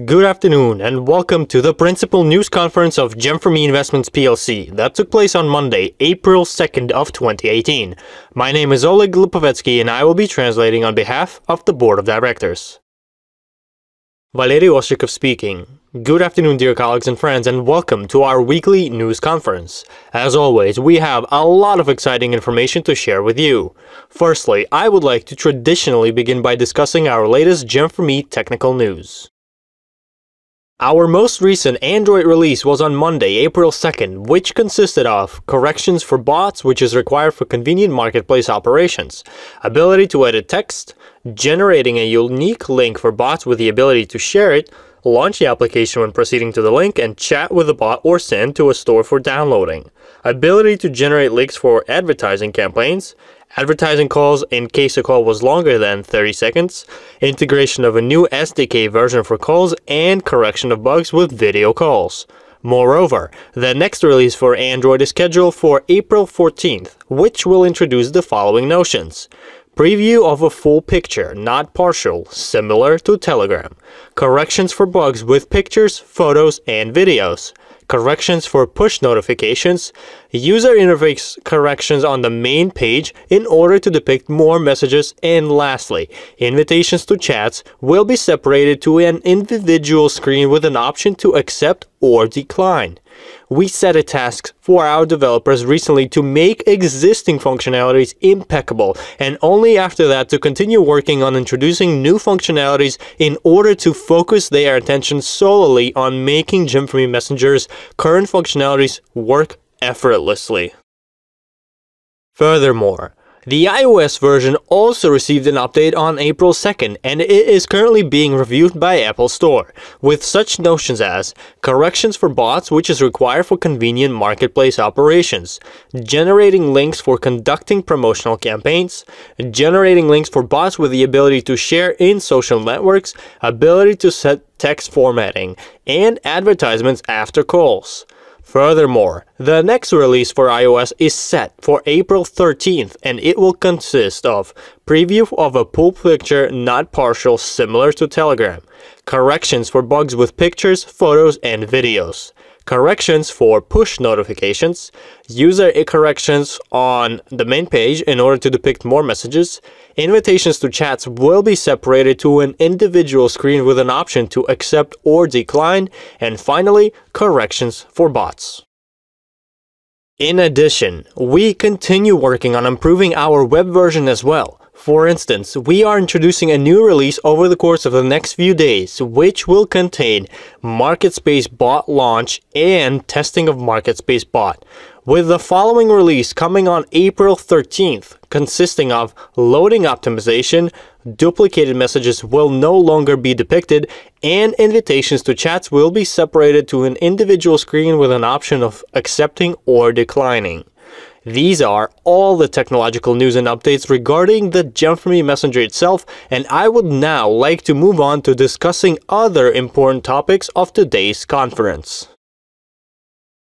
Good afternoon and welcome to the principal news conference of GEM4ME Investments plc that took place on Monday, April 2nd of 2018. My name is Oleg Lipovetsky and I will be translating on behalf of the Board of Directors. Valery Ostrikov speaking. Good afternoon, dear colleagues and friends, and welcome to our weekly news conference. As always, we have a lot of exciting information to share with you. Firstly, I would like to traditionally begin by discussing our latest GEM4ME technical news. Our most recent Android release was on Monday, April 2nd, which consisted of corrections for bots, which is required for convenient marketplace operations, ability to edit text, generating a unique link for bots with the ability to share it, launch the application when proceeding to the link, and chat with the bot or send to a store for downloading, ability to generate links for advertising campaigns, advertising calls in case a call was longer than 30 seconds, integration of a new SDK version for calls, and correction of bugs with video calls. Moreover, the next release for Android is scheduled for April 14th, which will introduce the following notions. Preview of a full picture, not partial, similar to Telegram. Corrections for bugs with pictures, photos, and videos. Corrections for push notifications, user interface corrections on the main page in order to depict more messages, and lastly, invitations to chats will be separated to an individual screen with an option to accept or decline. We set a task for our developers recently to make existing functionalities impeccable, and only after that to continue working on introducing new functionalities in order to focus their attention solely on making GEM4ME Messenger's current functionalities work effortlessly. Furthermore, the iOS version also received an update on April 2nd, and it is currently being reviewed by Apple Store, with such notions as corrections for bots, which is required for convenient marketplace operations, generating links for conducting promotional campaigns, generating links for bots with the ability to share in social networks, ability to set text formatting, and advertisements after calls. Furthermore, the next release for iOS is set for April 13th, and it will consist of preview of a full picture, not partial, similar to Telegram, corrections for bugs with pictures, photos, and videos, corrections for push notifications, user corrections on the main page in order to depict more messages, invitations to chats will be separated to an individual screen with an option to accept or decline, and finally, corrections for bots. In addition, we continue working on improving our web version as well. For instance, we are introducing a new release over the course of the next few days, which will contain MarketSpace Bot launch and testing of MarketSpace Bot, with the following release coming on April 13th, consisting of loading optimization, duplicated messages will no longer be depicted, and invitations to chats will be separated to an individual screen with an option of accepting or declining. These are all the technological news and updates regarding the GEM4ME Messenger itself, and I would now like to move on to discussing other important topics of today's conference.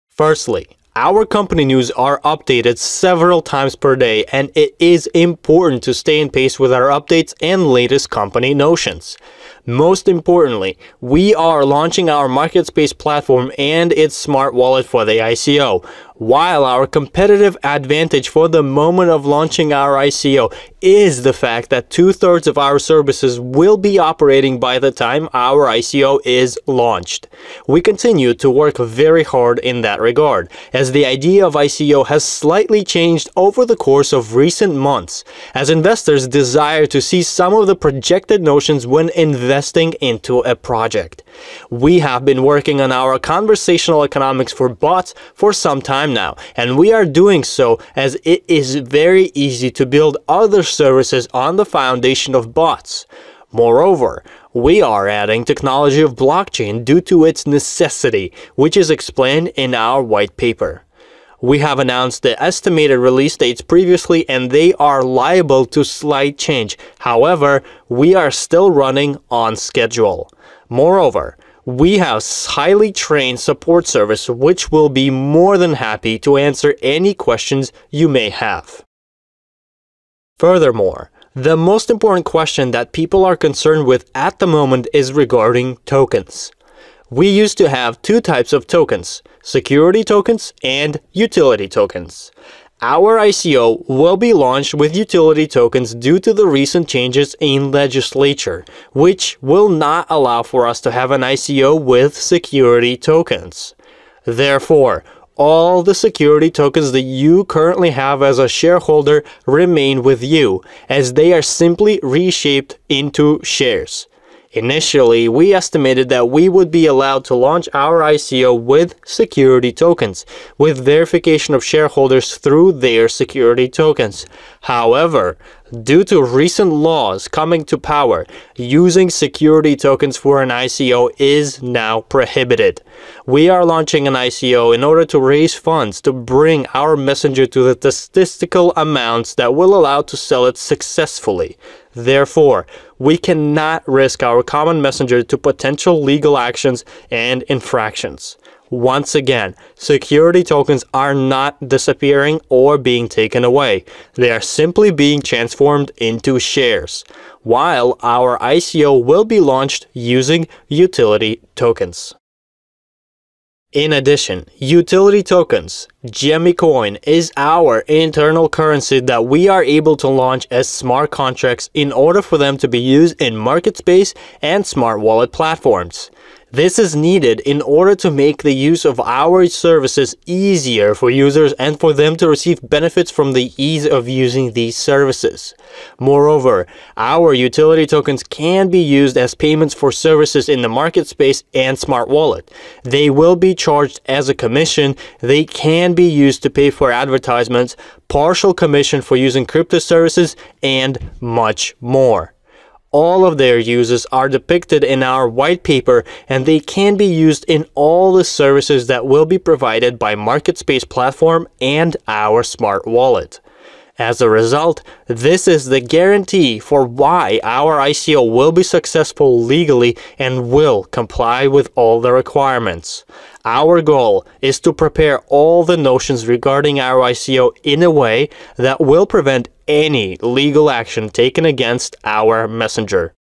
Firstly, our company news are updated several times per day, and it is important to stay in pace with our updates and latest company notions. Most importantly, we are launching our MarketSpace platform and its smart wallet for the ICO. While our competitive advantage for the moment of launching our ICO is the fact that 2/3 of our services will be operating by the time our ICO is launched. We continue to work very hard in that regard, as the idea of ICO has slightly changed over the course of recent months, as investors desire to see some of the projected notions when investing into a project. We have been working on our conversational economics for bots for some time now, and we are doing so as it is very easy to build other services on the foundation of bots. Moreover, we are adding technology of blockchain due to its necessity, which is explained in our white paper. We have announced the estimated release dates previously, and they are liable to slight change. However, we are still running on schedule. Moreover, we have highly trained support service which will be more than happy to answer any questions you may have. Furthermore, The most important question that people are concerned with at the moment is regarding tokens. We used to have two types of tokens, security tokens and utility tokens. Our ICO will be launched with utility tokens due to the recent changes in legislature, which will not allow for us to have an ICO with security tokens. Therefore, all the security tokens that you currently have as a shareholder remain with you, as they are simply reshaped into shares. Initially, we estimated that we would be allowed to launch our ICO with security tokens, with verification of shareholders through their security tokens. However, due to recent laws coming to power, using security tokens for an ICO is now prohibited. We are launching an ICO in order to raise funds to bring our messenger to the statistical amounts that will allow to sell it successfully. Therefore, we cannot risk our common messenger to potential legal actions and infractions. Once again, security tokens are not disappearing or being taken away. They are simply being transformed into shares, while our ICO will be launched using utility tokens. In addition, utility tokens, GEM4ME coin, is our internal currency that we are able to launch as smart contracts in order for them to be used in market space and smart wallet platforms. This is needed in order to make the use of our services easier for users and for them to receive benefits from the ease of using these services. Moreover, our utility tokens can be used as payments for services in the market space and smart wallet. They will be charged as a commission. They can be used to pay for advertisements, partial commission for using crypto services, and much more. All of their uses are depicted in our white paper, and they can be used in all the services that will be provided by MarketSpace platform and our smart wallet. As a result, this is the guarantee for why our ICO will be successful legally and will comply with all the requirements. Our goal is to prepare all the notions regarding our ICO in a way that will prevent any legal action taken against our messenger.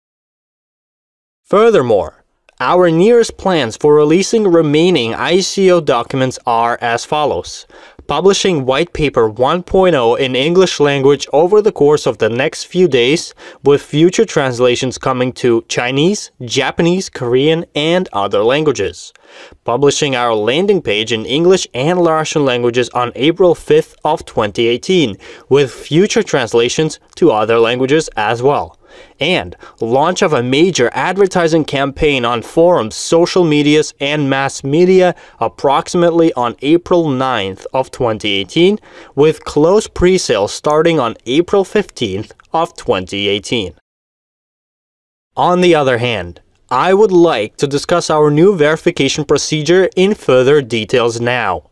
Furthermore, our nearest plans for releasing remaining ICO documents are as follows. Publishing White Paper 1.0 in English language over the course of the next few days, with future translations coming to Chinese, Japanese, Korean, and other languages. Publishing our landing page in English and Russian languages on April 5th of 2018, with future translations to other languages as well. And launch of a major advertising campaign on forums, social medias, and mass media approximately on April 9th of 2018, with close pre-sales starting on April 15th of 2018. On the other hand, I would like to discuss our new verification procedure in further details now.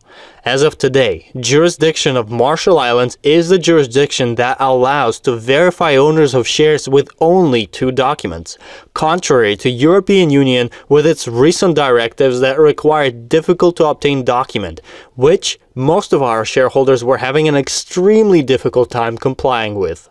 As of today, jurisdiction of Marshall Islands is the jurisdiction that allows to verify owners of shares with only 2 documents, contrary to European Union with its recent directives that require difficult-to-obtain document, which most of our shareholders were having an extremely difficult time complying with.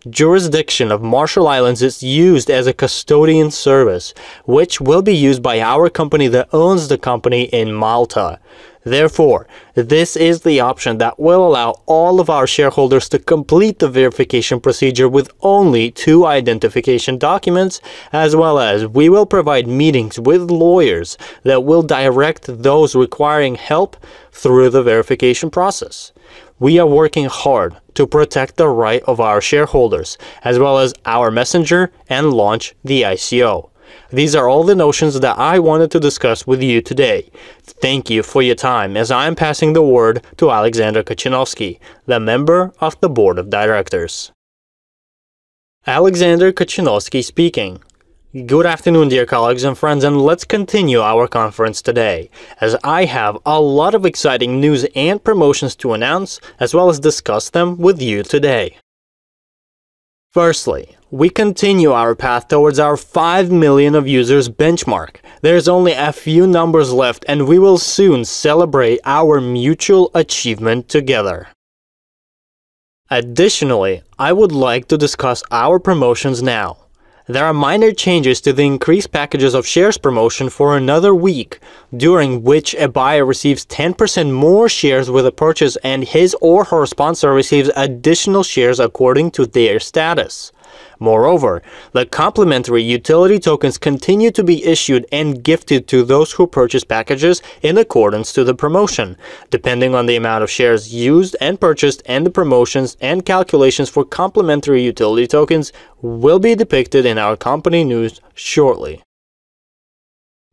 Jurisdiction of Marshall Islands is used as a custodian service, which will be used by our company that owns the company in Malta. Therefore, this is the option that will allow all of our shareholders to complete the verification procedure with only 2 identification documents, as well as we will provide meetings with lawyers that will direct those requiring help through the verification process. We are working hard to protect the right of our shareholders, as well as our messenger, and launch the ICO. These are all the notions that I wanted to discuss with you today. Thank you for your time, as I am passing the word to Alexander Kachinovsky, the member of the Board of Directors. Alexander Kachinovsky speaking. Good afternoon, dear colleagues and friends, and let's continue our conference today, as I have a lot of exciting news and promotions to announce, as well as discuss them with you today. Firstly, we continue our path towards our 5 million of users benchmark. There's only a few numbers left, and we will soon celebrate our mutual achievement together. Additionally, I would like to discuss our promotions now. There are minor changes to the increased packages of shares promotion for another week, during which a buyer receives 10% more shares with a purchase and his or her sponsor receives additional shares according to their status. Moreover, the complimentary utility tokens continue to be issued and gifted to those who purchase packages in accordance to the promotion, depending on the amount of shares used and purchased, and the promotions and calculations for complimentary utility tokens will be depicted in our company news shortly.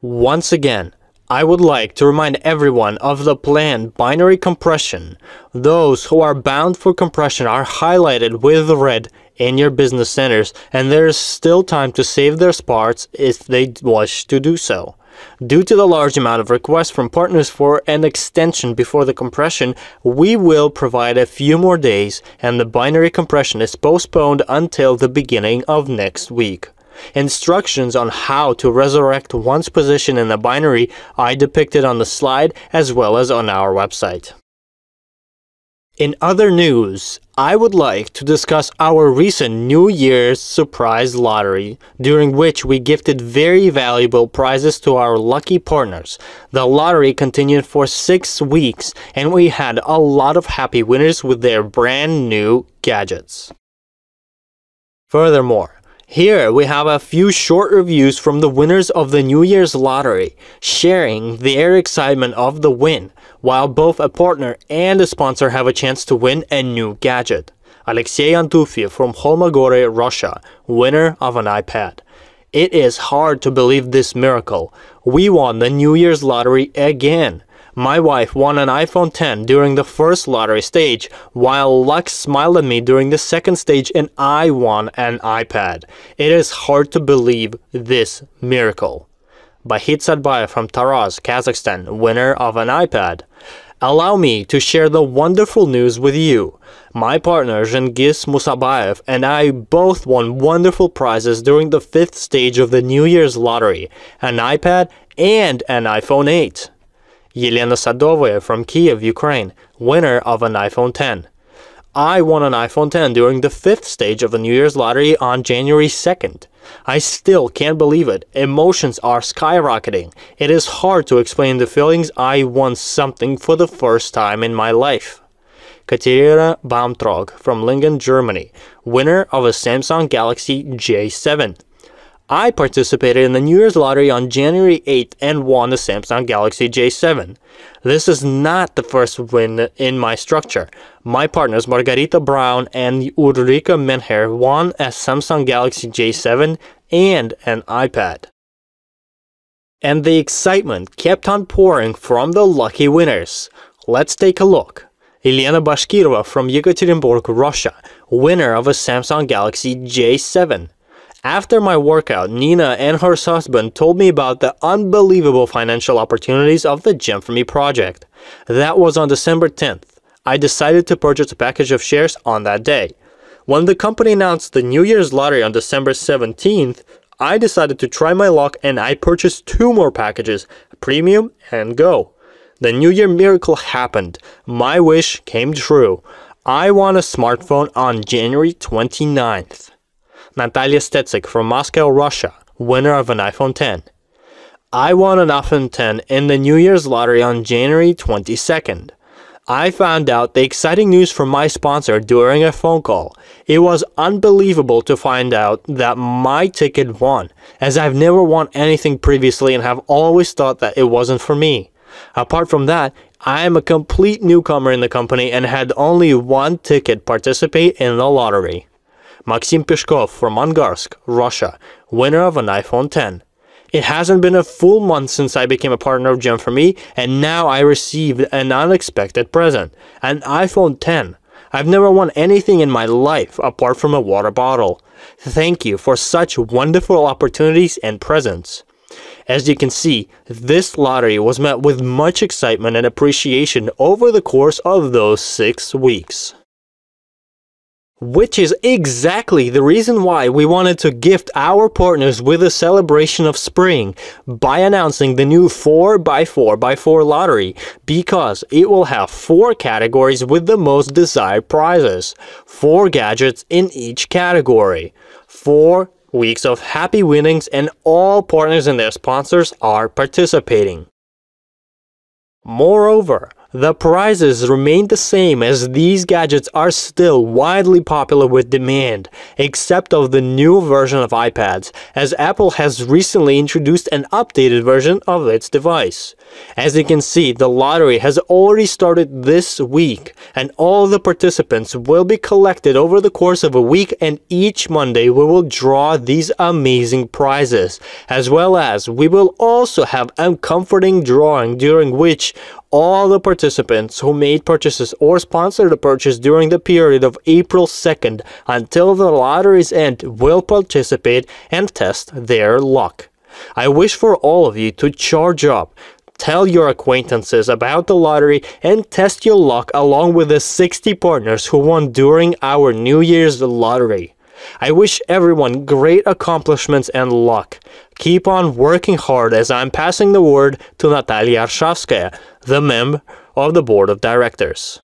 Once again, I would like to remind everyone of the planned binary compression. Those who are bound for compression are highlighted with red in your business centers, and there is still time to save their spots if they wish to do so. Due to the large amount of requests from partners for an extension before the compression, we will provide a few more days, and the binary compression is postponed until the beginning of next week. Instructions on how to resurrect one's position in the binary are depicted on the slide as well as on our website. In other news, I would like to discuss our recent New Year's surprise lottery, during which we gifted very valuable prizes to our lucky partners. The lottery continued for 6 weeks, and we had a lot of happy winners with their brand new gadgets. Furthermore, here we have a few short reviews from the winners of the New Year's lottery, sharing their excitement of the win, while both a partner and a sponsor have a chance to win a new gadget. Alexei Antufiev from Holmogorye, Russia, winner of an iPad. It is hard to believe this miracle. We won the New Year's lottery again. My wife won an iPhone X during the first lottery stage, while luck smiled at me during the second stage and I won an iPad. It is hard to believe this miracle. Bahit Sadbayev from Taraz, Kazakhstan, winner of an iPad. Allow me to share the wonderful news with you. My partner Zhengiz Musabayev and I both won wonderful prizes during the 5th stage of the New Year's lottery, an iPad and an iPhone 8. Yelena Sadovaya from Kiev, Ukraine, winner of an iPhone X. I won an iPhone X during the 5th stage of the New Year's lottery on January 2nd. I still can't believe it. Emotions are skyrocketing. It is hard to explain the feelings. I won something for the first time in my life. Katerina Baumtrog from Lingen, Germany, winner of a Samsung Galaxy J7. I participated in the New Year's lottery on January 8th and won the Samsung Galaxy J7. This is not the first win in my structure. My partners Margarita Brown and Ulrika Menher won a Samsung Galaxy J7 and an iPad. And the excitement kept on pouring from the lucky winners. Let's take a look. Elena Bashkirova from Yekaterinburg, Russia, winner of a Samsung Galaxy J7. After my workout, Nina and her husband told me about the unbelievable financial opportunities of the GEM4ME project. That was on December 10th. I decided to purchase a package of shares on that day. When the company announced the New Year's lottery on December 17th, I decided to try my luck and I purchased 2 more packages, Premium and Go. The New Year miracle happened. My wish came true. I won a smartphone on January 29th. Natalia Stetsik from Moscow, Russia, winner of an iPhone X. I won an iPhone X in the New Year's lottery on January 22nd. I found out the exciting news from my sponsor during a phone call. It was unbelievable to find out that my ticket won, as I've never won anything previously and have always thought that it wasn't for me. Apart from that, I am a complete newcomer in the company and had only one ticket participate in the lottery. Maxim Peshkov from Angarsk, Russia, winner of an iPhone X. It hasn't been a full month since I became a partner of GEM4ME, and now I received an unexpected present, an iPhone X. I've never won anything in my life apart from a water bottle. Thank you for such wonderful opportunities and presents. As you can see, this lottery was met with much excitement and appreciation over the course of those 6 weeks. Which is exactly the reason why we wanted to gift our partners with a celebration of spring by announcing the new 4x4x4 lottery, because it will have 4 categories with the most desired prizes, 4 gadgets in each category, 4 weeks of happy winnings, and all partners and their sponsors are participating. Moreover, the prizes remain the same, as these gadgets are still widely popular with demand, except of the new version of iPads, as Apple has recently introduced an updated version of its device. As you can see, the lottery has already started this week, and all the participants will be collected over the course of a week, and each Monday we will draw these amazing prizes, as well as we will also have a comforting drawing during which all the participants who made purchases or sponsored a purchase during the period of April 2nd until the lottery's end will participate and test their luck. I wish for all of you to charge up, tell your acquaintances about the lottery, and test your luck along with the 60 partners who won during our New Year's lottery. I wish everyone great accomplishments and luck. Keep on working hard, as I'm passing the word to Natalia Arshavskaya, the member of the board of directors.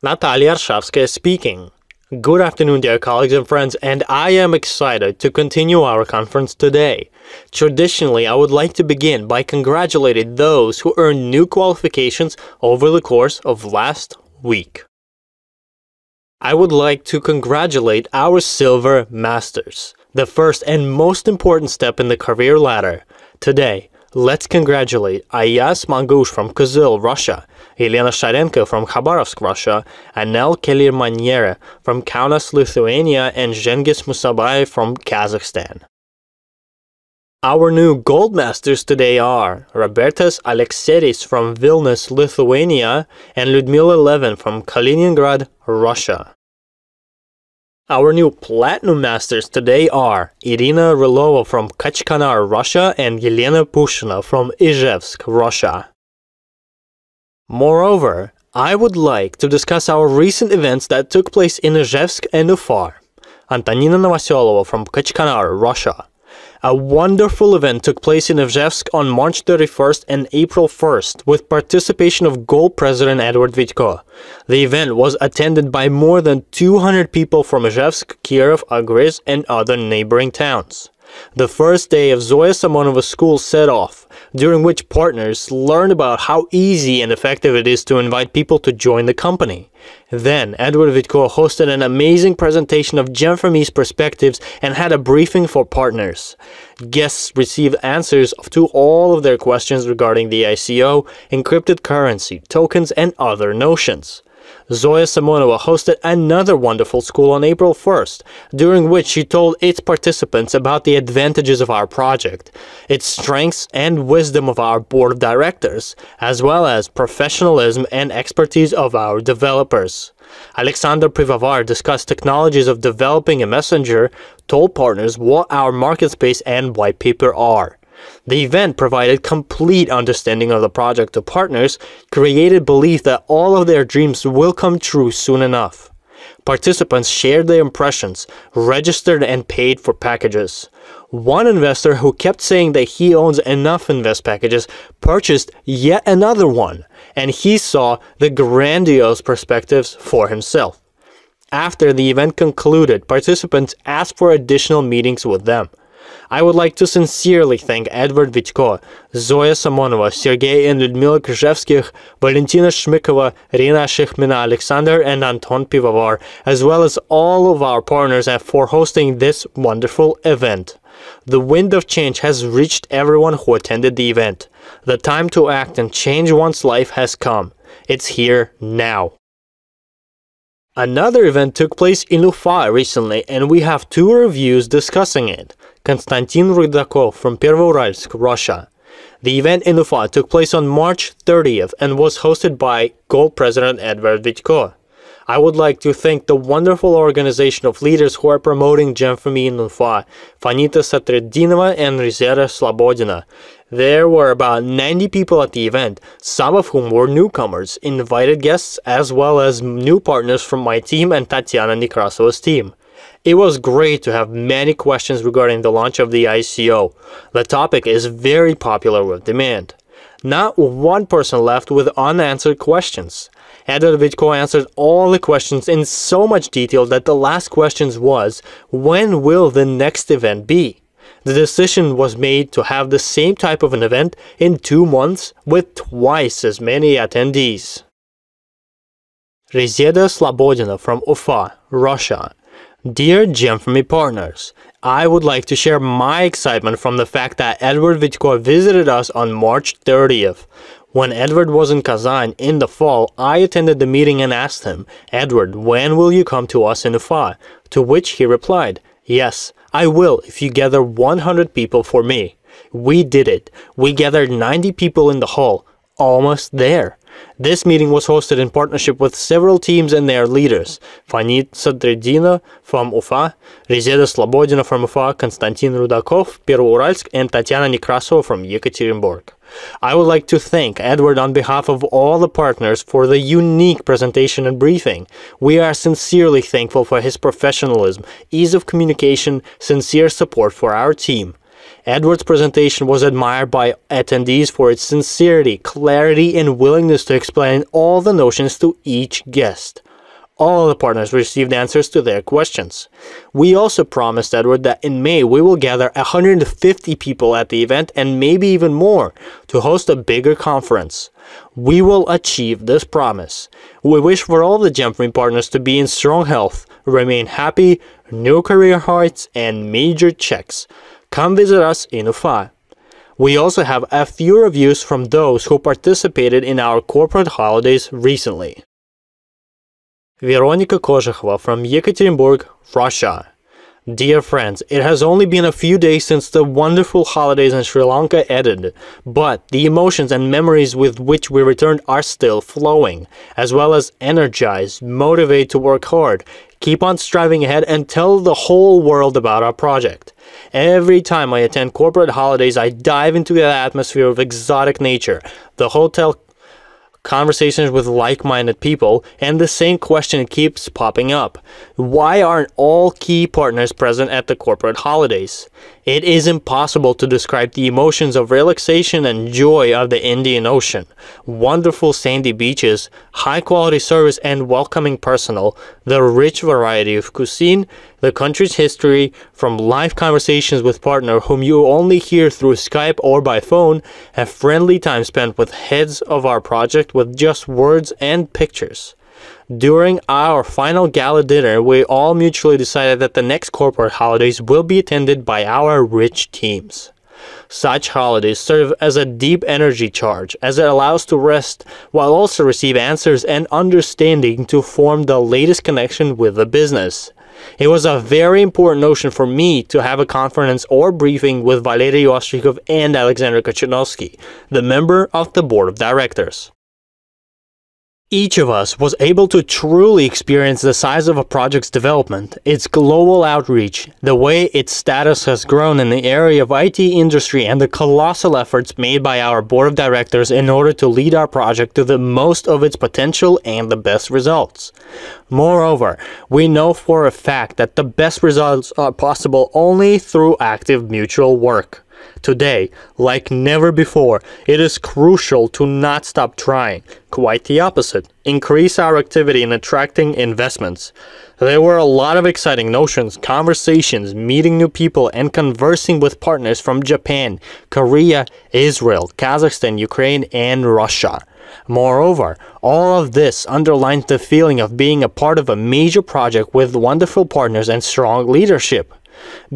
Natalia Arshavskaya speaking. Good afternoon, dear colleagues and friends, and I am excited to continue our conference today. Traditionally, I would like to begin by congratulating those who earned new qualifications over the course of last week. I would like to congratulate our Silver Masters, the first and most important step in the career ladder. Today, let's congratulate Ayaz Mangush from Kyzyl, Russia, Elena Sharenko from Khabarovsk, Russia, Anel Kelirmaniere from Kaunas, Lithuania, and Zhengis Musabayev from Kazakhstan. Our new Gold Masters today are Robertas Alekseris from Vilnius, Lithuania, and Lyudmila Levin from Kaliningrad, Russia. Our new Platinum Masters today are Irina Rylova from Kachkanar, Russia, and Yelena Pushina from Izhevsk, Russia. Moreover, I would like to discuss our recent events that took place in Izhevsk and Ufa. Antonina Novoselova from Kachkanar, Russia. A wonderful event took place in Izhevsk on March 31st and April 1st with participation of Gold President Edward Vitko. The event was attended by more than 200 people from Izhevsk, Kiev, Agryz, and other neighboring towns. The first day of Zoya Samonova's school set off, during which partners learned about how easy and effective it is to invite people to join the company. Then, Edward Vitko hosted an amazing presentation of GEM4ME's perspectives and had a briefing for partners. Guests received answers to all of their questions regarding the ICO, encrypted currency, tokens, and other notions. Zoya Samonova hosted another wonderful school on April 1st, during which she told its participants about the advantages of our project, its strengths and wisdom of our board of directors, as well as professionalism and expertise of our developers. Alexander Pivovar discussed technologies of developing a messenger, told partners what our market space and white paper are. The event provided complete understanding of the project to partners, created belief that all of their dreams will come true soon enough. Participants shared their impressions, registered and paid for packages. One investor who kept saying that he owns enough invest packages purchased yet another one, and he saw the grandiose perspectives for himself. After the event concluded, participants asked for additional meetings with them. I would like to sincerely thank Edward Vitko, Zoya Samonova, Sergei and Lyudmila Kryzhevskих, Valentina Shmykova, Rina Shikhmina, Alexander and Anton Pivovar, as well as all of our partners for hosting this wonderful event. The wind of change has reached everyone who attended the event. The time to act and change one's life has come. It's here now. Another event took place in Ufa recently, and we have 2 reviews discussing it. Konstantin Rudakov from Pervouralsk, Russia. The event in Ufa took place on March 30th and was hosted by Gold President Edward Vitko. I would like to thank the wonderful organization of leaders who are promoting GEM4ME in Ufa, Fanita Satredinova and Rizera Slobodina. There were about 90 people at the event, some of whom were newcomers, invited guests, as well as new partners from my team and Tatiana Nekrasova's team. It was great to have many questions regarding the launch of the ICO. The topic is very popular with demand. Not one person left with unanswered questions. Edward Vitko answered all the questions in so much detail that the last question was, when will the next event be? The decision was made to have the same type of an event in 2 months with twice as many attendees. Rezeda Slobodina from Ufa, Russia. Dear GEM4ME partners, I would like to share my excitement from the fact that Edward Vitko visited us on March 30th. When Edward was in Kazan in the fall, I attended the meeting and asked him, Edward, when will you come to us in Ufa? To which he replied, yes, I will if you gather 100 people for me. We did it. We gathered 90 people in the hall. Almost there. This meeting was hosted in partnership with several teams and their leaders. Fanit Sadredina from Ufa, Rezeda Slobodina from Ufa, Konstantin Rudakov, Pervouralsk, and Tatiana Nekrasova from Yekaterinburg. I would like to thank Edward on behalf of all the partners for the unique presentation and briefing. We are sincerely thankful for his professionalism, ease of communication, sincere support for our team. Edward's presentation was admired by attendees for its sincerity, clarity, and willingness to explain all the notions to each guest. All the partners received answers to their questions. We also promised Edward that in May we will gather 150 people at the event and maybe even more to host a bigger conference. We will achieve this promise. We wish for all the GEM4ME partners to be in strong health, remain happy, new career heights, and major checks. Come visit us in Ufa. We also have a few reviews from those who participated in our corporate holidays recently. Veronika Kozhekhova from Yekaterinburg, Russia. Dear friends, it has only been a few days since the wonderful holidays in Sri Lanka ended, but the emotions and memories with which we returned are still flowing, as well as energized, motivated to work hard, keep on striving ahead, and tell the whole world about our project. Every time I attend corporate holidays, I dive into the atmosphere of exotic nature, the hotel conversations with like-minded people, and the same question keeps popping up. Why aren't all key partners present at the corporate holidays? It is impossible to describe the emotions of relaxation and joy of the Indian Ocean, wonderful sandy beaches, high-quality service and welcoming personnel, the rich variety of cuisine, the country's history, from live conversations with partners whom you only hear through Skype or by phone, a friendly time spent with heads of our project with just words and pictures. During our final gala dinner, we all mutually decided that the next corporate holidays will be attended by our rich teams. Such holidays serve as a deep energy charge, as it allows to rest while also receive answers and understanding to form the latest connection with the business. It was a very important notion for me to have a conference or briefing with Valery Ostrikov and Alexander Kochanovsky, the member of the board of directors. Each of us was able to truly experience the size of a project's development, its global outreach, the way its status has grown in the area of IT industry, and the colossal efforts made by our board of directors in order to lead our project to the most of its potential and the best results. Moreover, we know for a fact that the best results are possible only through active mutual work. Today, like never before, it is crucial to not stop trying. Quite the opposite. Increase our activity in attracting investments. There were a lot of exciting notions, conversations, meeting new people, and conversing with partners from Japan, Korea, Israel, Kazakhstan, Ukraine, and Russia. Moreover, all of this underlines the feeling of being a part of a major project with wonderful partners and strong leadership.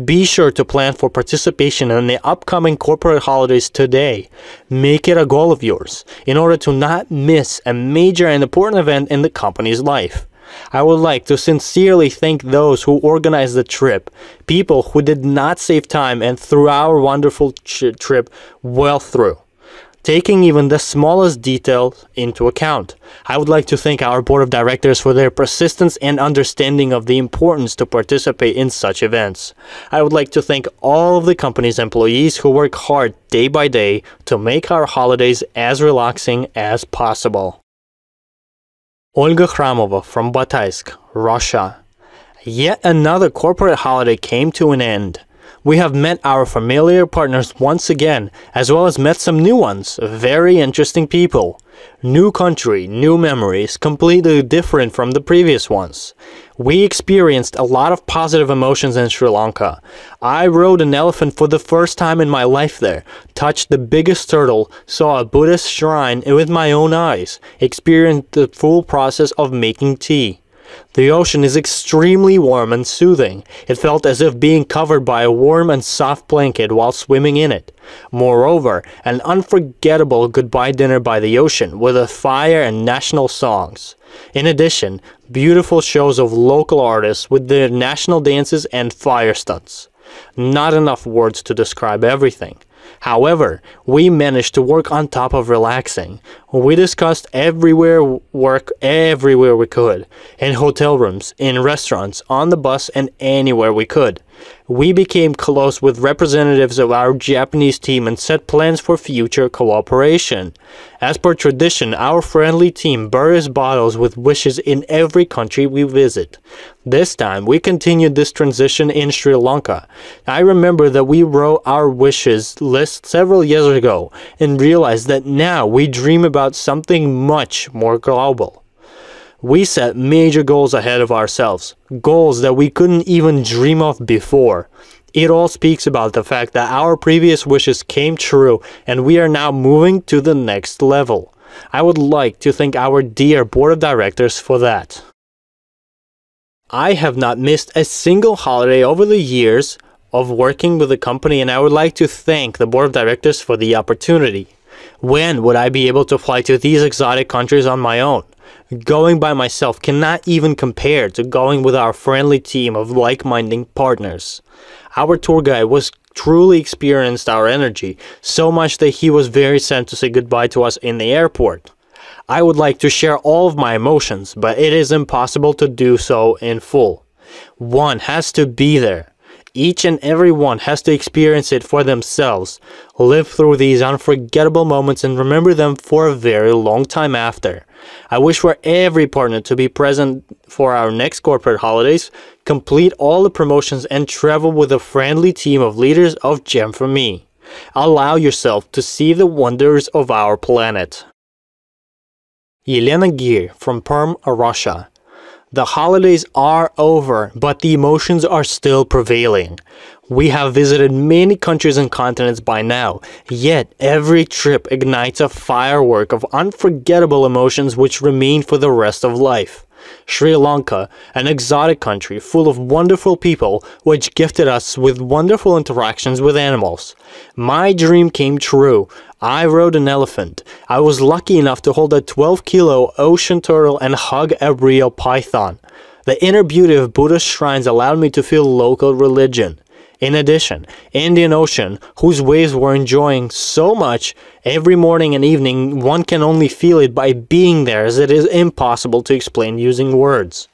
Be sure to plan for participation in the upcoming corporate holidays today. Make it a goal of yours in order to not miss a major and important event in the company's life. I would like to sincerely thank those who organized the trip, people who did not save time and threw our wonderful trip well through. taking even the smallest details into account. I would like to thank our board of directors for their persistence and understanding of the importance to participate in such events. I would like to thank all of the company's employees who work hard day by day to make our holidays as relaxing as possible. Olga Khramova from Bataysk, Russia. Yet another corporate holiday came to an end. We have met our familiar partners once again, as well as met some new ones, very interesting people. New country, new memories, completely different from the previous ones. We experienced a lot of positive emotions in Sri Lanka. I rode an elephant for the first time in my life there, touched the biggest turtle, saw a Buddhist shrine with my own eyes, experienced the full process of making tea. The ocean is extremely warm and soothing. It felt as if being covered by a warm and soft blanket while swimming in it. Moreover, an unforgettable goodbye dinner by the ocean with a fire and national songs. In addition, beautiful shows of local artists with their national dances and fire stunts. Not enough words to describe everything. However, we managed to work on top of relaxing. We discussed work everywhere we could, in hotel rooms, in restaurants, on the bus, and anywhere we could. We became close with representatives of our Japanese team and set plans for future cooperation. As per tradition, our friendly team buries bottles with wishes in every country we visit. This time, we continued this transition in Sri Lanka. I remember that we wrote our wishes list several years ago and realized that now we dream about something much more global. We set major goals ahead of ourselves, goals that we couldn't even dream of before. It all speaks about the fact that our previous wishes came true and we are now moving to the next level. I would like to thank our dear board of directors for that. I have not missed a single holiday over the years of working with the company, and I would like to thank the board of directors for the opportunity. When would I be able to fly to these exotic countries on my own? Going by myself cannot even compare to going with our friendly team of like-minded partners. Our tour guide was truly experienced our energy, so much that he was very sad to say goodbye to us in the airport. I would like to share all of my emotions, but it is impossible to do so in full. One has to be there. Each and every one has to experience it for themselves, live through these unforgettable moments and remember them for a very long time after. I wish for every partner to be present for our next corporate holidays, complete all the promotions and travel with a friendly team of leaders of GEM4ME. Allow yourself to see the wonders of our planet. Yelena Gir from Perm, Russia. The holidays are over, but the emotions are still prevailing. We have visited many countries and continents by now, yet every trip ignites a firework of unforgettable emotions which remain for the rest of life. Sri Lanka, an exotic country full of wonderful people which gifted us with wonderful interactions with animals. My dream came true. I rode an elephant. I was lucky enough to hold a 12-kilo ocean turtle and hug a real python. The inner beauty of Buddhist shrines allowed me to feel local religion. In addition, Indian Ocean, whose waves were enjoying so much, every morning and evening one can only feel it by being there, as it is impossible to explain using words.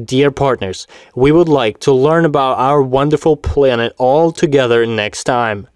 Dear partners, we would like to learn about our wonderful planet all together next time.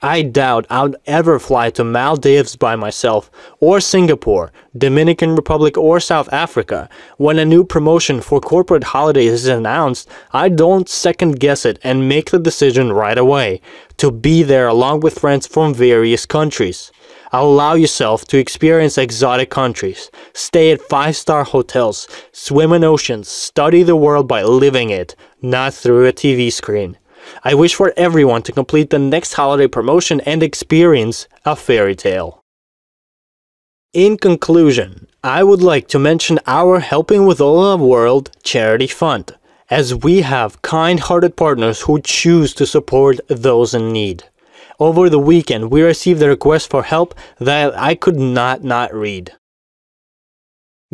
I doubt I'd ever fly to Maldives by myself, or Singapore, Dominican Republic, or South Africa. When a new promotion for corporate holidays is announced, I don't second guess it and make the decision right away, to be there along with friends from various countries. Allow yourself to experience exotic countries, stay at 5-star hotels, swim in oceans, study the world by living it, not through a TV screen. I wish for everyone to complete the next holiday promotion and experience a fairy tale. In conclusion, I would like to mention our Helping with All the World charity fund, as we have kind-hearted partners who choose to support those in need. Over the weekend, we received a request for help that I could not read.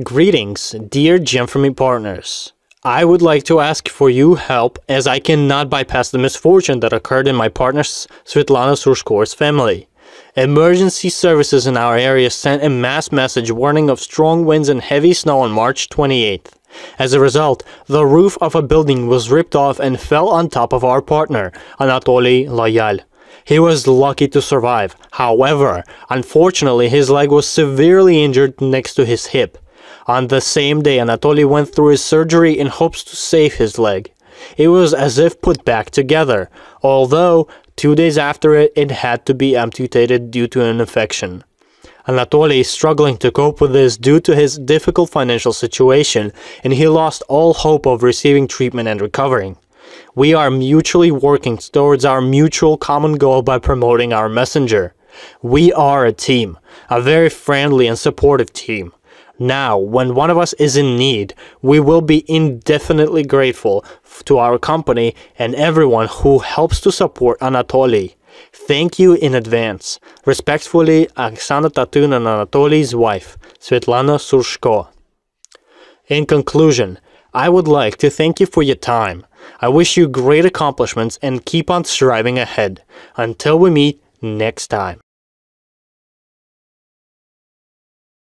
Greetings, dear GEM4ME partners. I would like to ask for your help, as I cannot bypass the misfortune that occurred in my partner Svetlana Surshkor's family. Emergency services in our area sent a mass message warning of strong winds and heavy snow on March 28th. As a result, the roof of a building was ripped off and fell on top of our partner, Anatoly Loyal. He was lucky to survive. However, unfortunately, his leg was severely injured next to his hip. On the same day, Anatoly went through his surgery in hopes to save his leg. It was as if put back together, although 2 days after it had to be amputated due to an infection. Anatoly is struggling to cope with this due to his difficult financial situation, and he lost all hope of receiving treatment and recovering. We are mutually working towards our mutual common goal by promoting our messenger. We are a team, a very friendly and supportive team. Now, when one of us is in need, we will be indefinitely grateful to our company and everyone who helps to support Anatoly. Thank you in advance. Respectfully, Oksana Tatun and Anatoly's wife, Svetlana Surshko. In conclusion, I would like to thank you for your time. I wish you great accomplishments and keep on striving ahead. Until we meet next time.